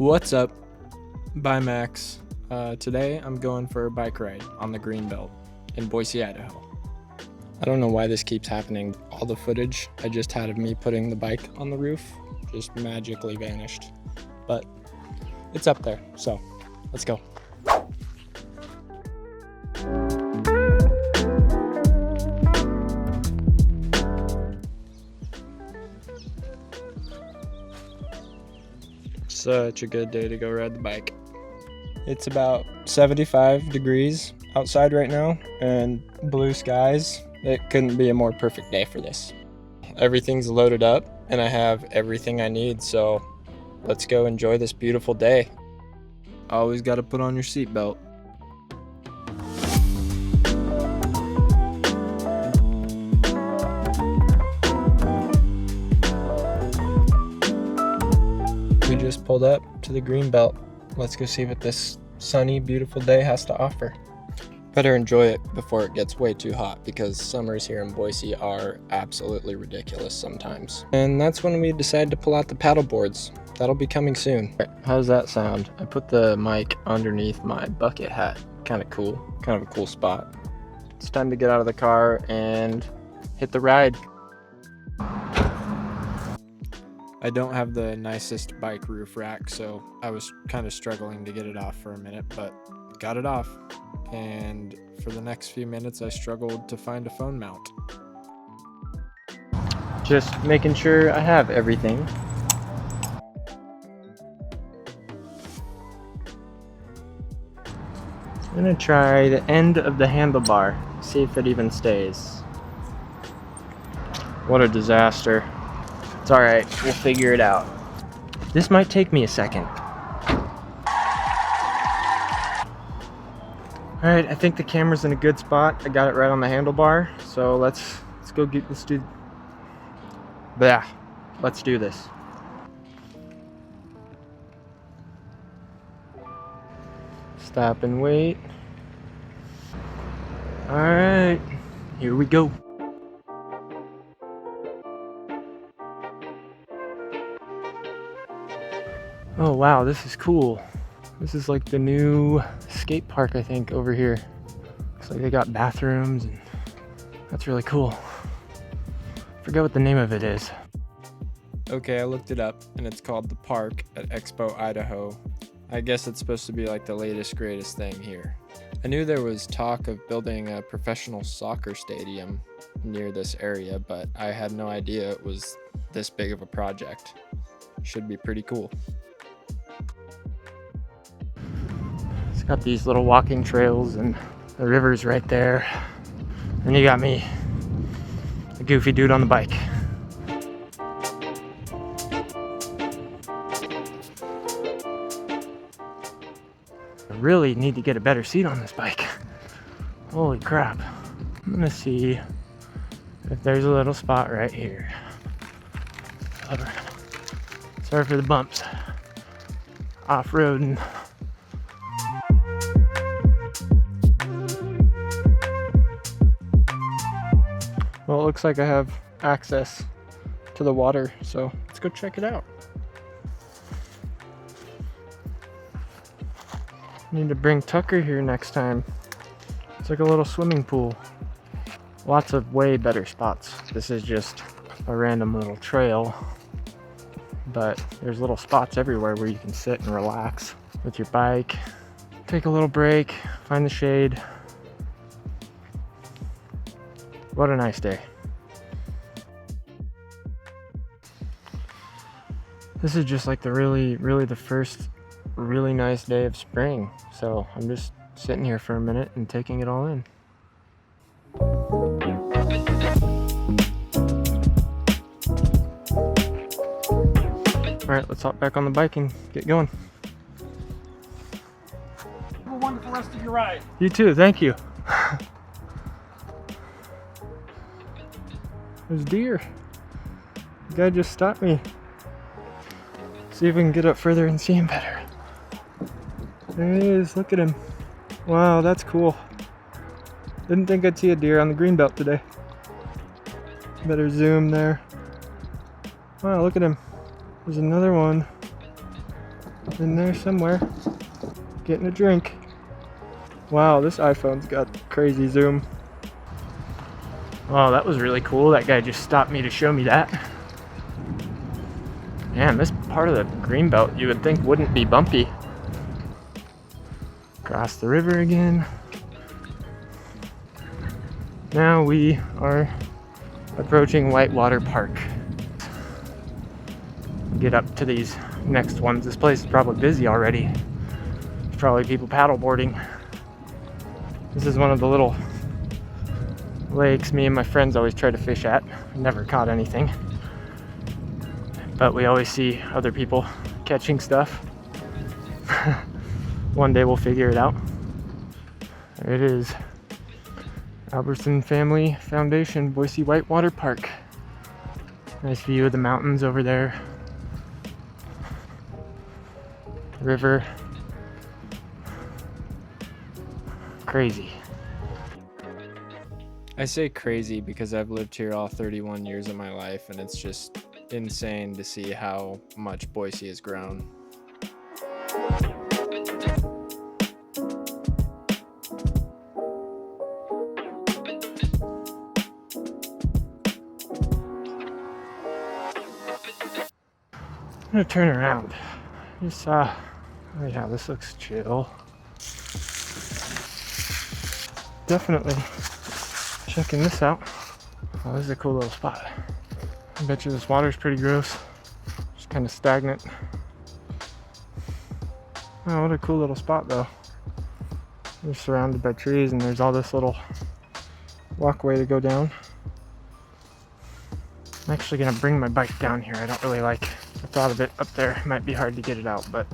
What's up? Bye, Max. Today I'm going for a bike ride on the Greenbelt in Boise, Idaho. I don't know why this keeps happening. All the footage I just had of me putting the bike on the roof just magically vanished. But it's up there, so let's go. Such a good day to go ride the bike. It's about 75 degrees outside right now and blue skies. It couldn't be a more perfect day for this. Everything's loaded up and I have everything I need, so let's go enjoy this beautiful day. Always got to put on your seatbelt. We just pulled up to the Greenbelt. Let's go see what this sunny, beautiful day has to offer. Better enjoy it before it gets way too hot, because summers here in Boise are absolutely ridiculous sometimes. And that's when we decide to pull out the paddle boards. That'll be coming soon. How's that sound? I put the mic underneath my bucket hat. Kind of cool. Kind of a cool spot. It's time to get out of the car and hit the ride. I don't have the nicest bike roof rack, so I was kind of struggling to get it off for a minute, but got it off. And for the next few minutes, I struggled to find a phone mount. Just making sure I have everything. I'm gonna try the end of the handlebar, see if it even stays. What a disaster. It's alright, we'll figure it out. This might take me a second. Alright, I think the camera's in a good spot. I got it right on the handlebar, so let's go get this dude. Yeah, let's do this. Stop and wait. Alright, here we go. Oh wow, this is cool. This is like the new skate park, I think, over here. Looks like they got bathrooms, and that's really cool. Forget what the name of it is. Okay, I looked it up, and it's called The Park at Expo, Idaho. I guess it's supposed to be like the latest, greatest thing here. I knew there was talk of building a professional soccer stadium near this area, but I had no idea it was this big of a project. Should be pretty cool. It's got these little walking trails and the river's right there. And you got me, a goofy dude on the bike. I really need to get a better seat on this bike. Holy crap. I'm gonna see if there's a little spot right here. Sorry for the bumps. Off-roading. Well, it looks like I have access to the water, so let's go check it out. Need to bring Tucker here next time. It's like a little swimming pool. Lots of way better spots. This is just a random little trail, but there's little spots everywhere where you can sit and relax with your bike, take a little break, find the shade. What a nice day. This is just like really the first really nice day of spring. So I'm just sitting here for a minute and taking it all in. All right, let's hop back on the bike and get going. Have a wonderful rest of your ride. You too, thank you. There's deer. The guy just stopped me. See if we can get up further and see him better. There he is, look at him. Wow, that's cool. Didn't think I'd see a deer on the Greenbelt today. Better zoom there. Wow, look at him. There's another one. in there somewhere, getting a drink. Wow, this iPhone's got crazy zoom. Wow, that was really cool. That guy just stopped me to show me that. Man, this part of the Greenbelt you would think wouldn't be bumpy. Cross the river again. Now we are approaching Whitewater Park. Get up to these next ones. This place is probably busy already. There's probably people paddleboarding. This is one of the little lakes me and my friends always try to fish at. Never caught anything, but we always see other people catching stuff. One day we'll figure it out. There it is. Albertson Family Foundation, Boise Whitewater Park. Nice view of the mountains over there. River. Crazy. I say crazy because I've lived here all 31 years of my life, and it's just insane to see how much Boise has grown. I'm gonna turn around. Just saw, oh yeah, this looks chill. Definitely checking this out. Oh, this is a cool little spot. I bet you this water's pretty gross. Just kind of stagnant. Oh, what a cool little spot though. You're surrounded by trees and there's all this little walkway to go down. I'm actually gonna bring my bike down here. I don't really like the thought of it up there. It might be hard to get it out, but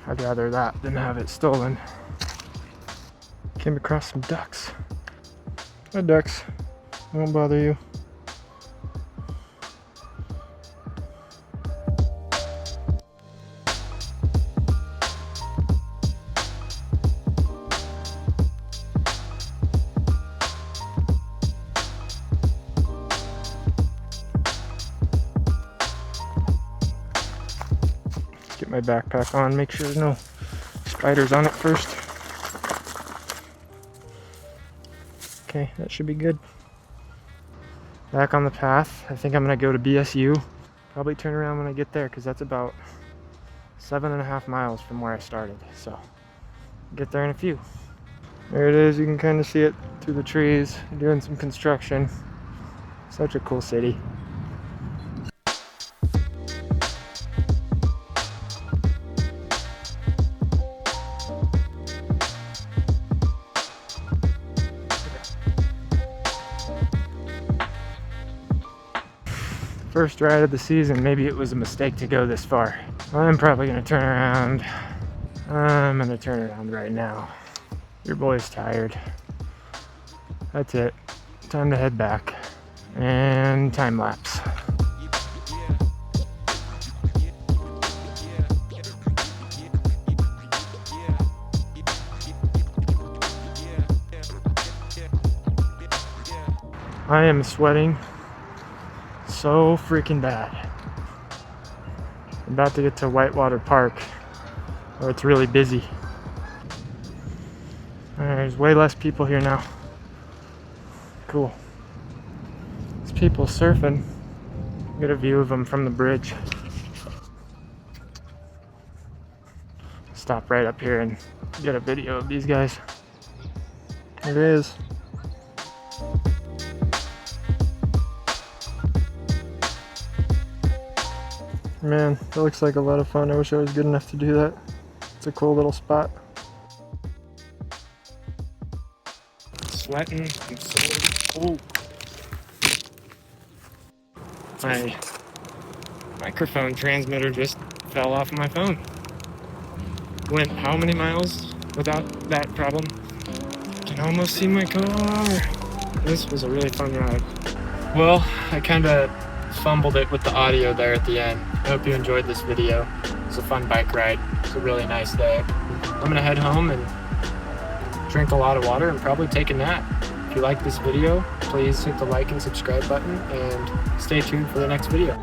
I'd rather that than have it stolen. Came across some ducks. Hi ducks, I won't bother you. Get my backpack on, make sure there's no spiders on it first. Okay, that should be good. Back on the path. I think I'm gonna go to BSU. Probably turn around when I get there because that's about 7.5 miles from where I started. So get there in a few. There it is. You can kind of see it through the trees. They're doing some construction. Such a cool city. First ride of the season, maybe it was a mistake to go this far. I'm probably gonna turn around. I'm gonna turn around right now. Your boy's tired. That's it. Time to head back. And time lapse. I am sweating so freaking bad. I'm about to get to Whitewater Park where it's really busy. There's way less people here now. Cool. There's people surfing. Get a view of them from the bridge. Stop right up here and get a video of these guys. There it is. Man, that looks like a lot of fun. I wish I was good enough to do that. It's a cool little spot. Sweating and so cold. My microphone transmitter just fell off my phone. Went how many miles without that problem? Can almost see my car. This was a really fun ride. Well, I kind of fumbled it with the audio there at the end. I hope you enjoyed this video. It's a fun bike ride. It's a really nice day. I'm gonna head home and drink a lot of water and probably take a nap. If you like this video, please hit the like and subscribe button and stay tuned for the next video.